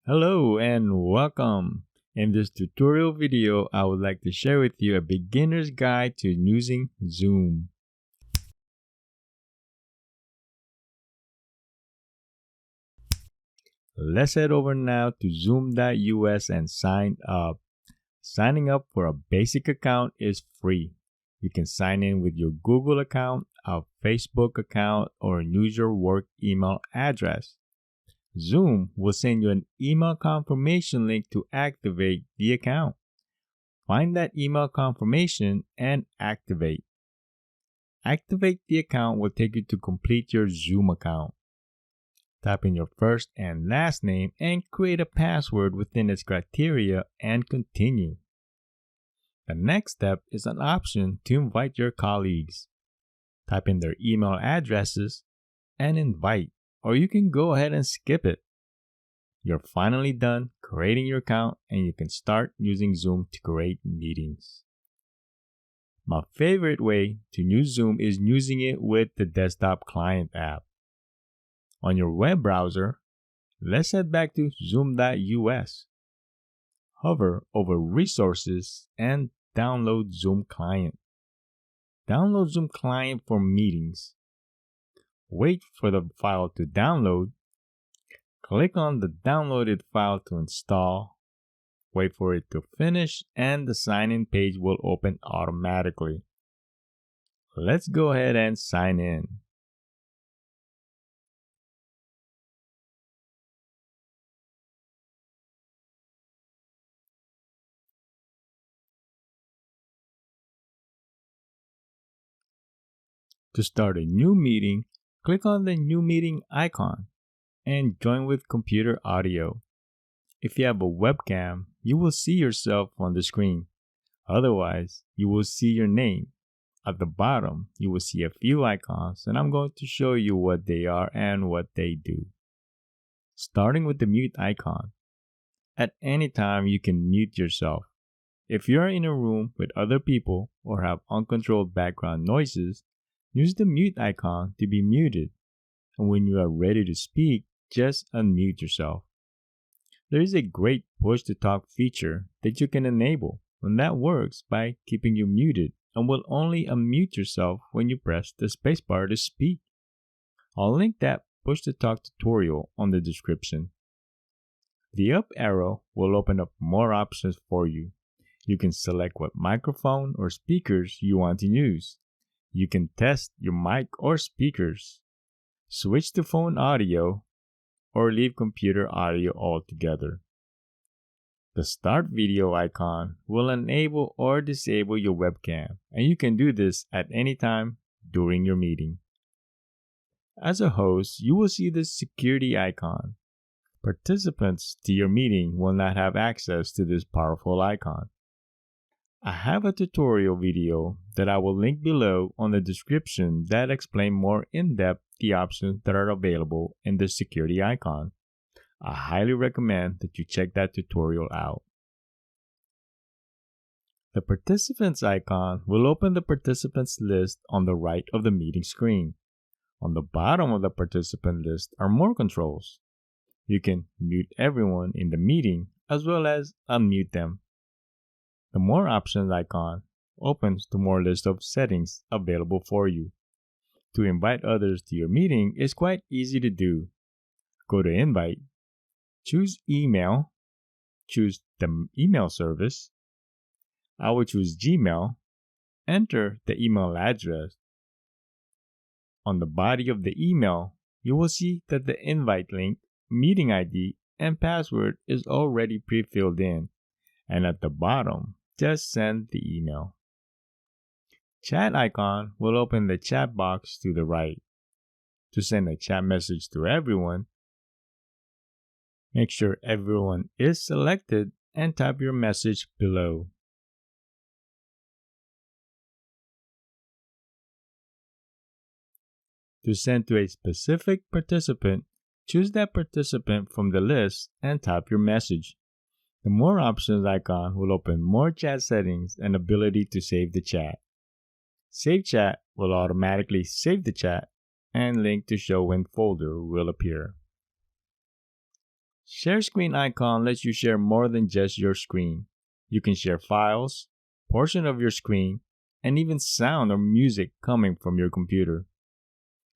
Hello and welcome. In this tutorial video, I would like to share with you a beginner's guide to using Zoom. Let's head over now to zoom.us and sign up. Signing up for a basic account is free. You can sign in with your Google account, a Facebook account, or use your work email address. Zoom will send you an email confirmation link to activate the account. Find that email confirmation and activate. Activate the account will take you to complete your Zoom account. Type in your first and last name and create a password within its criteria and continue. The next step is an option to invite your colleagues. Type in their email addresses and invite, or you can go ahead and skip it. You're finally done creating your account and you can start using Zoom to create meetings. My favorite way to use Zoom is using it with the desktop client app. On your web browser, let's head back to zoom.us. Hover over Resources and download Zoom Client. Download Zoom Client for meetings. Wait for the file to download. Click on the downloaded file to install. Wait for it to finish and the sign-in page will open automatically. Let's go ahead and sign in. To start a new meeting, click on the new meeting icon and join with computer audio. If you have a webcam, you will see yourself on the screen. Otherwise, you will see your name. At the bottom, you will see a few icons and I'm going to show you what they are and what they do. Starting with the mute icon. At any time, you can mute yourself. If you're in a room with other people or have uncontrolled background noises, use the mute icon to be muted. And when you are ready to speak, just unmute yourself. There is a great push-to-talk feature that you can enable, and that works by keeping you muted and will only unmute yourself when you press the spacebar to speak. I'll link that push-to-talk tutorial on the description. The up arrow will open up more options for you. You can select what microphone or speakers you want to use. You can test your mic or speakers, switch to phone audio, or leave computer audio altogether. The start video icon will enable or disable your webcam, and you can do this at any time during your meeting. As a host, you will see the security icon. Participants to your meeting will not have access to this powerful icon. I have a tutorial video that I will link below on the description that explain more in depth the options that are available in the security icon. I highly recommend that you check that tutorial out. The participants icon will open the participants list on the right of the meeting screen. On the bottom of the participant list are more controls. You can mute everyone in the meeting as well as unmute them. The More Options icon opens the more list of settings available for you. To invite others to your meeting is quite easy to do. Go to Invite, choose Email, choose the email service. I will choose Gmail, enter the email address. On the body of the email, you will see that the invite link, meeting ID, and password is already pre-filled in. And at the bottom, just send the email. Chat icon will open the chat box to the right. To send a chat message to everyone, make sure everyone is selected and type your message below. To send to a specific participant, choose that participant from the list and type your message. The More Options icon will open more chat settings and ability to save the chat. Save Chat will automatically save the chat and link to show when folder will appear. Share screen icon lets you share more than just your screen. You can share files, portion of your screen, and even sound or music coming from your computer.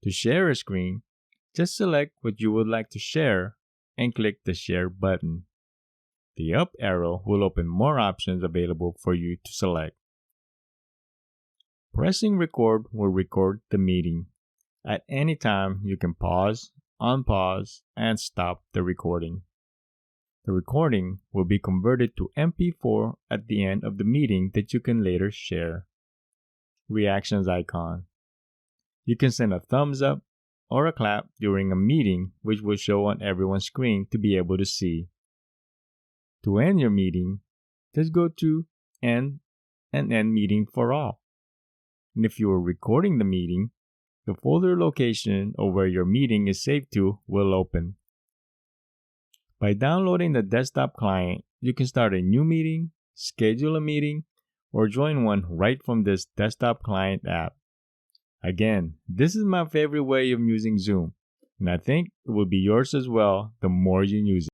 To share a screen, just select what you would like to share and click the Share button. The up arrow will open more options available for you to select. Pressing record will record the meeting. At any time, you can pause, unpause, and stop the recording. The recording will be converted to MP4 at the end of the meeting that you can later share. Reactions icon. You can send a thumbs up or a clap during a meeting, which will show on everyone's screen to be able to see. To end your meeting, just go to End and End Meeting for all. And if you are recording the meeting, the folder location of where your meeting is saved to will open. By downloading the desktop client, you can start a new meeting, schedule a meeting, or join one right from this desktop client app. Again, this is my favorite way of using Zoom, and I think it will be yours as well the more you use it.